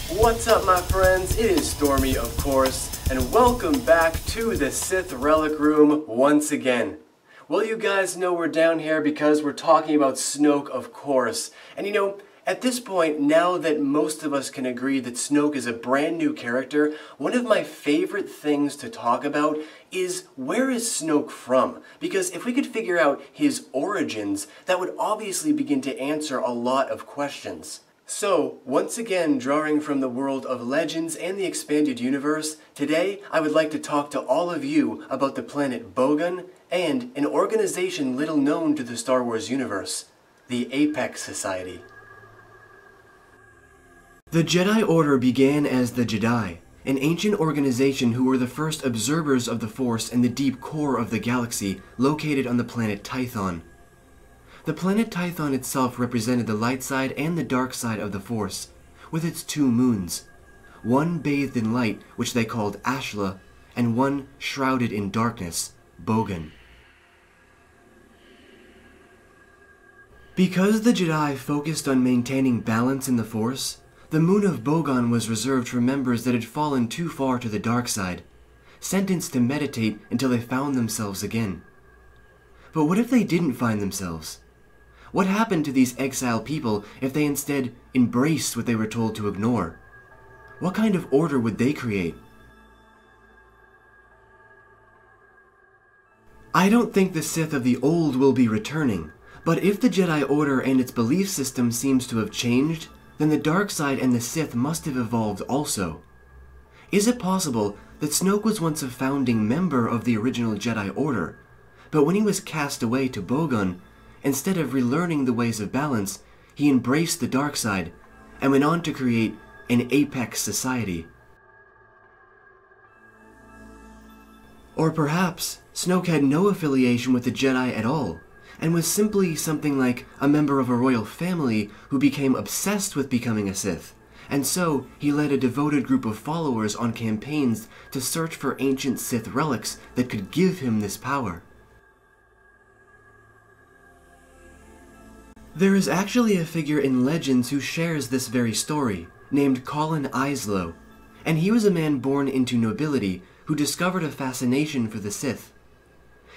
What's up, my friends? It is Stormy, of course, and welcome back to the Sith Relic Room once again. Well, you guys know we're down here because we're talking about Snoke, of course. And you know, at this point, now that most of us can agree that Snoke is a brand new character, one of my favorite things to talk about is where is Snoke from? Because if we could figure out his origins, that would obviously begin to answer a lot of questions. So, once again, drawing from the world of Legends and the expanded universe, today I would like to talk to all of you about the planet Bogan and an organization little known to the Star Wars universe, the Apex Society. The Jedi Order began as the Jedi, an ancient organization who were the first observers of the Force in the deep core of the galaxy located on the planet Tython. The planet Tython itself represented the light side and the dark side of the Force, with its two moons, one bathed in light, which they called Ashla, and one shrouded in darkness, Bogan. Because the Jedi focused on maintaining balance in the Force, the moon of Bogan was reserved for members that had fallen too far to the dark side, sentenced to meditate until they found themselves again. But what if they didn't find themselves? What happened to these exiled people if they instead embraced what they were told to ignore? What kind of order would they create? I don't think the Sith of the old will be returning, but if the Jedi Order and its belief system seems to have changed, then the dark side and the Sith must have evolved also. Is it possible that Snoke was once a founding member of the original Jedi Order, but when he was cast away to Bogan, instead of relearning the ways of balance, he embraced the dark side and went on to create an Apex Society? Or perhaps Snoke had no affiliation with the Jedi at all, and was simply something like a member of a royal family who became obsessed with becoming a Sith, and so he led a devoted group of followers on campaigns to search for ancient Sith relics that could give him this power. There is actually a figure in Legends who shares this very story, named Colin Islow, and he was a man born into nobility who discovered a fascination for the Sith.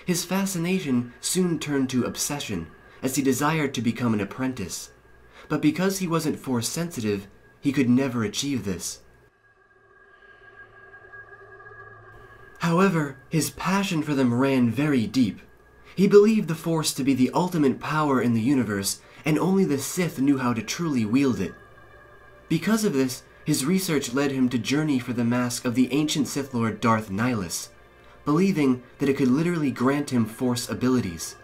His fascination soon turned to obsession, as he desired to become an apprentice, but because he wasn't Force sensitive, he could never achieve this. However, his passion for them ran very deep. He believed the Force to be the ultimate power in the universe, and only the Sith knew how to truly wield it. Because of this, his research led him to journey for the mask of the ancient Sith Lord Darth Nihilus, believing that it could literally grant him Force abilities.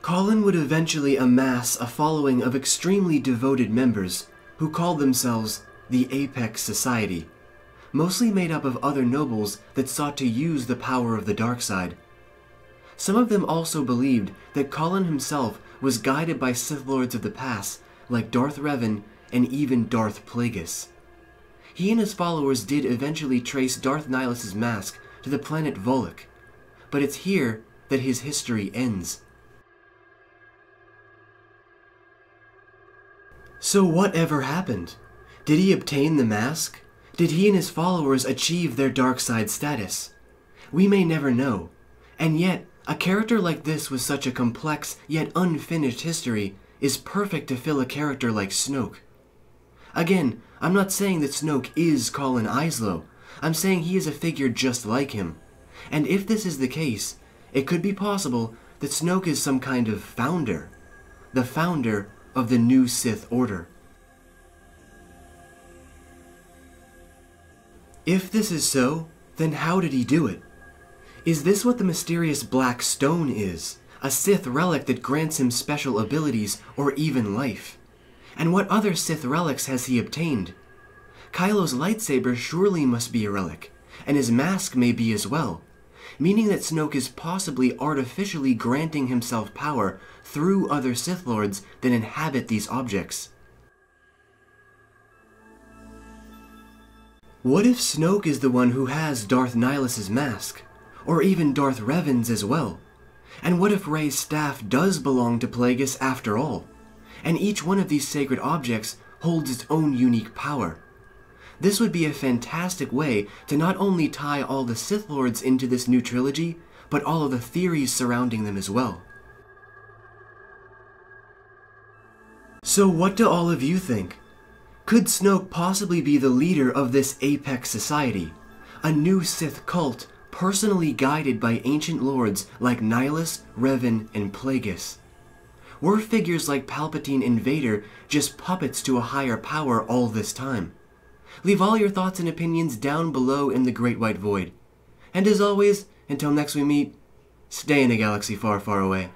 Colin would eventually amass a following of extremely devoted members who called themselves the Apex Society, mostly made up of other nobles that sought to use the power of the dark side. Some of them also believed that Colin himself was guided by Sith Lords of the past like Darth Revan and even Darth Plagueis. He and his followers did eventually trace Darth Nihilus's mask to the planet Volok, but it's here that his history ends. So whatever happened? Did he obtain the mask? Did he and his followers achieve their dark side status? We may never know, and yet a character like this with such a complex yet unfinished history is perfect to fill a character like Snoke. Again, I'm not saying that Snoke is Colin Islow, I'm saying he is a figure just like him. And if this is the case, it could be possible that Snoke is some kind of founder. The founder of the new Sith Order. If this is so, then how did he do it? Is this what the mysterious black stone is? A Sith relic that grants him special abilities or even life? And what other Sith relics has he obtained? Kylo's lightsaber surely must be a relic, and his mask may be as well, meaning that Snoke is possibly artificially granting himself power through other Sith Lords that inhabit these objects. What if Snoke is the one who has Darth Nihilus's mask, or even Darth Revan's as well? And what if Rey's staff does belong to Plagueis after all? and each one of these sacred objects holds its own unique power. This would be a fantastic way to not only tie all the Sith Lords into this new trilogy, but all of the theories surrounding them as well. So what do all of you think? Could Snoke possibly be the leader of this Apex Society? A new Sith cult personally guided by ancient lords like Nihilus, Revan, and Plagueis? Were figures like Palpatine and Vader just puppets to a higher power all this time? Leave all your thoughts and opinions down below in the Great White Void. And as always, until next we meet, stay in a galaxy far, far away.